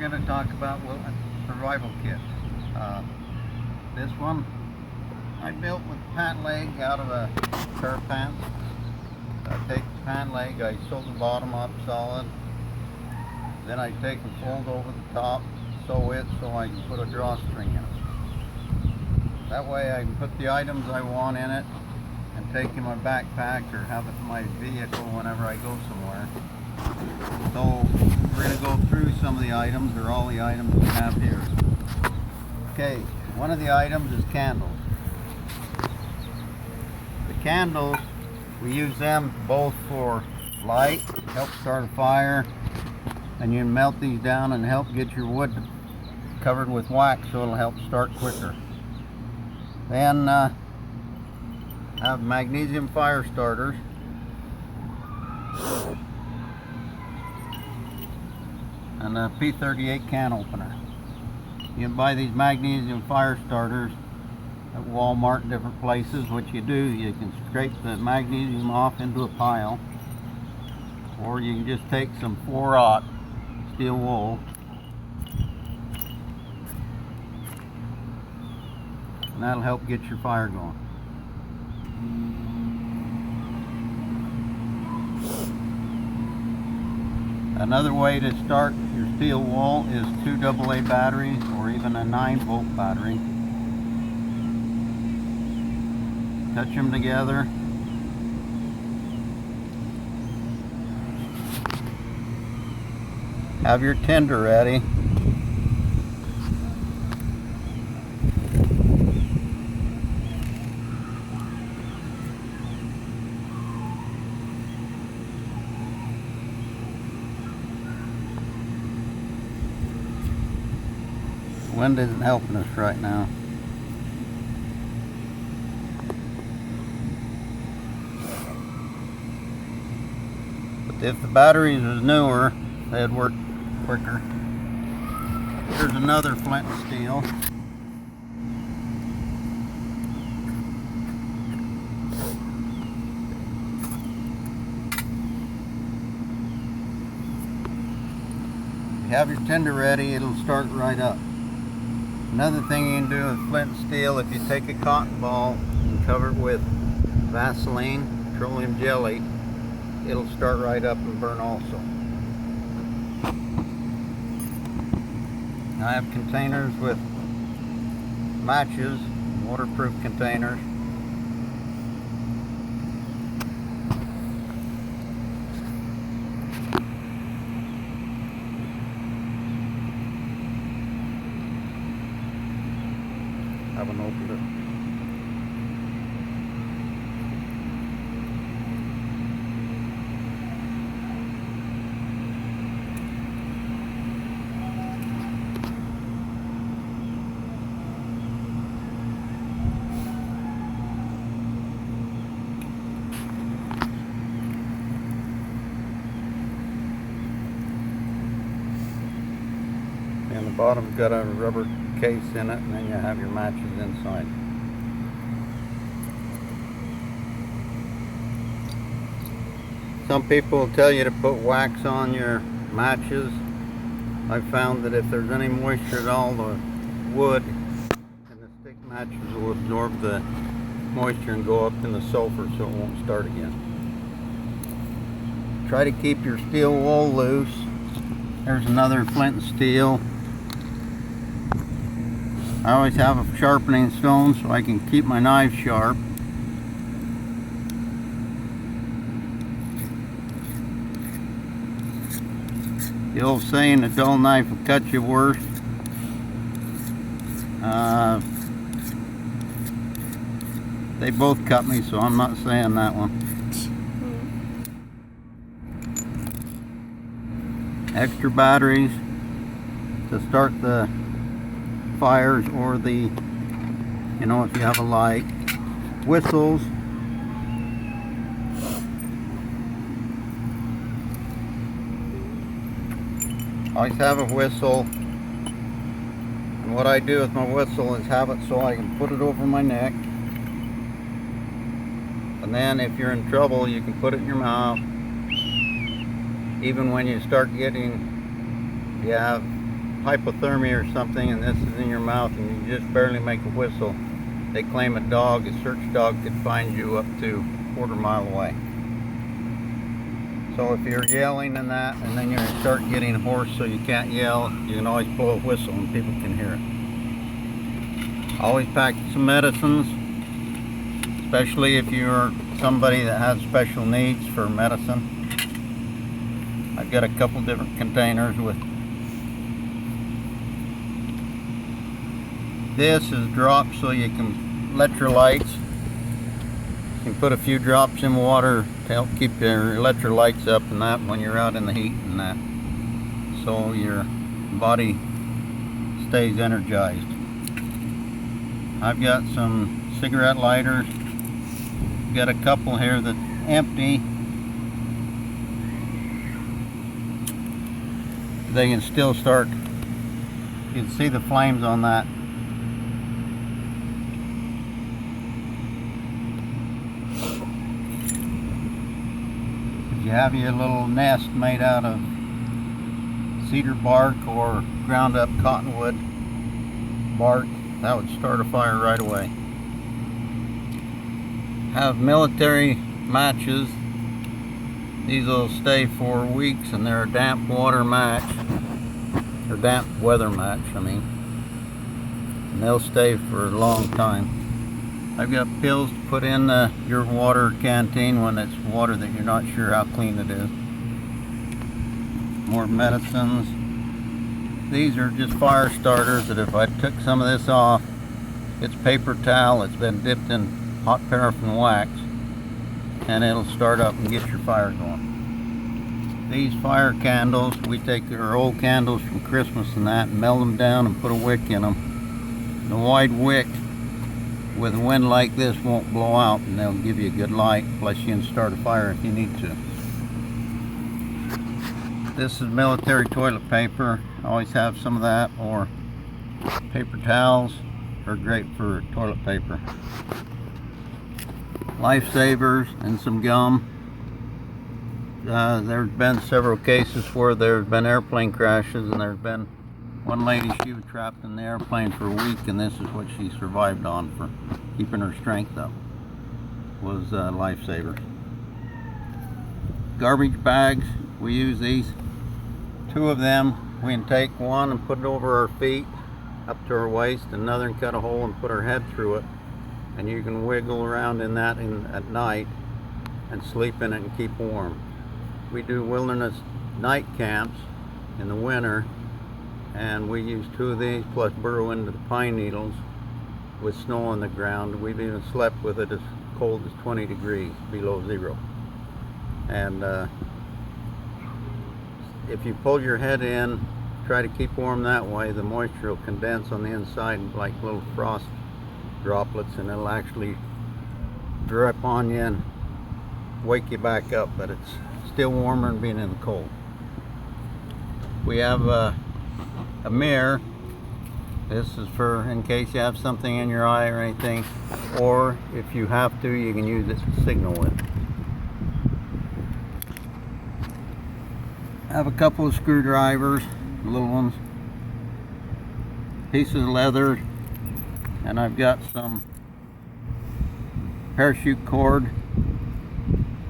going to talk about survival kits. This one I built with pant leg out of a pair of pants. I take the pant leg, I sew the bottom up solid. Then I take and fold over the top, sew it so I can put a drawstring in it. That way I can put the items I want in it and take in my backpack or have it in my vehicle whenever I go somewhere. So we're going to go through some of the items, or all the items we have here. Okay, one of the items is candles. The candles, we use them both for light, help start a fire, and you melt these down and help get your wood covered with wax so it'll help start quicker. Then have magnesium fire starters. And a P38 can opener. You can buy these magnesium fire starters at Walmart and different places. What you do, you can scrape the magnesium off into a pile, or you can just take some 4/0 steel wool and that'll help get your fire going. Another way to start your steel wool is 2 AA batteries or even a 9-volt battery. Touch them together. Have your tinder ready. The wind isn't helping us right now. But if the batteries was newer, they'd work quicker. Here's another flint and steel. If you have your tinder ready, it'll start right up. Another thing you can do with flint and steel, if you take a cotton ball and cover it with Vaseline, petroleum jelly, it'll start right up and burn also. I have containers with matches, waterproof containers. Haven't opened it. And the bottom's got a rubber case in it, and then you have your matches inside. Some people will tell you to put wax on your matches. I've found that if there's any moisture at all, the wood and the stick matches will absorb the moisture and go up in the sulfur so it won't start again. Try to keep your steel wool loose. There's another flint and steel. I always have a sharpening stone so I can keep my knife sharp. The old saying, a dull knife will cut you worse. They both cut me, so I'm not saying that one. Extra batteries to start the fires, or the, you know, if you have a light. Whistles. I always have a whistle, and what I do with my whistle is have it so I can put it over my neck, and then if you're in trouble you can put it in your mouth. Even when you start getting, you have hypothermia or something and this is in your mouth and you just barely make a whistle, they claim a search dog could find you up to a quarter-mile away. So if you're yelling and that, and then you're going to start getting hoarse so you can't yell, you can always blow a whistle and people can hear it. Always pack some medicines, especially if you're somebody that has special needs for medicine. I've got a couple different containers with. This is drops so you can electrolytes. You can put a few drops in water to help keep your electrolytes up and that when you're out in the heat and that, so your body stays energized. I've got some cigarette lighters. Got a couple here that's empty. They can still start. You can see the flames on that. You have your little nest made out of cedar bark or ground up cottonwood bark, that would start a fire right away. Have military matches. These will stay for weeks and they're a damp water match, or damp weather match, I mean. And they'll stay for a long time. I've got pills to put in your water canteen when it's water that you're not sure how clean it is. More medicines. These are just fire starters that if I took some of this off, it's paper towel, it's been dipped in hot paraffin wax, and it'll start up and get your fire going. These fire candles, we take our old candles from Christmas and that and melt them down and put a wick in them. The wide wick with a wind like this won't blow out and they'll give you a good light, plus you can start a fire if you need to. This is military toilet paper. I always have some of that, or paper towels are great for toilet paper. Lifesavers and some gum. There's been several cases where there's been airplane crashes, and there's been one lady, she was trapped in the airplane for a week, and this is what she survived on for keeping her strength up, was lifesavers. Garbage bags, we use these. 2 of them, we can take one and put it over our feet up to our waist, another and cut a hole and put our head through it, and you can wiggle around in that at night and sleep in it and keep warm. We do wilderness night camps in the winter, and we use 2 of these plus burrow into the pine needles with snow on the ground. We've even slept with it as cold as 20 degrees below zero. And if you pull your head in, try to keep warm that way, the moisture will condense on the inside like little frost droplets, and it'll actually drip on you and wake you back up, but it's still warmer than being in the cold. We have a mirror. This is for in case you have something in your eye or anything, or if you have to, you can use it to signal with. I have a couple of screwdrivers, little ones, pieces of leather, and I've got some parachute cord.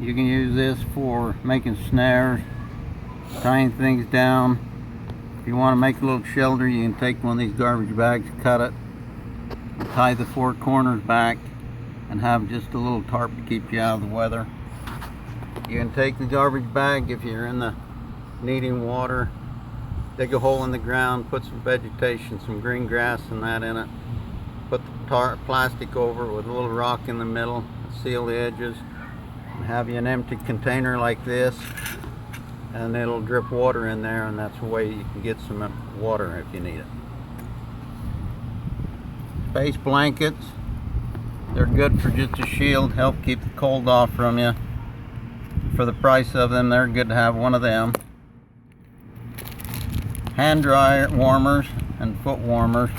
You can use this for making snares, tying things down. If you want to make a little shelter, you can take one of these garbage bags, cut it, tie the 4 corners back, and have just a little tarp to keep you out of the weather. You can take the garbage bag if you're in the needing water, dig a hole in the ground, put some vegetation, some green grass and that in it, put the plastic over it with a little rock in the middle, seal the edges, and have you an empty container like this, and it'll drip water in there, and that's a way you can get some water if you need it. Face blankets, they're good for just a shield, help keep the cold off from you. For the price of them, they're good to have one of them. Hand dryer warmers and foot warmers.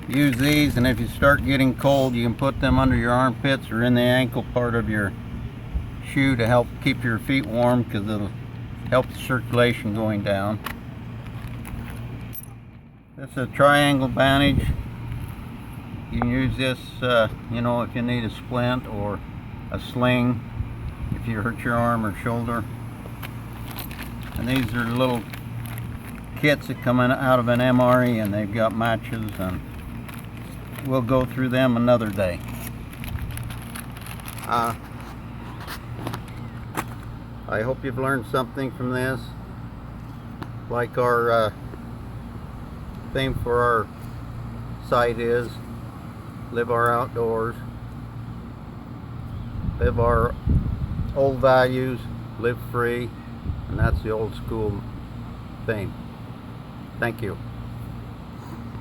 Use these, and if you start getting cold, you can put them under your armpits or in the ankle part of your shoe to help keep your feet warm, because it'll help the circulation going down. This is a triangle bandage. You can use this, you know, if you need a splint or a sling, if you hurt your arm or shoulder. And these are little kits that come out of an MRE, and they've got matches, and we'll go through them another day. I hope you've learned something from this. Like our theme for our site is live our outdoors, live our old values, live free, and that's the old school theme. Thank you.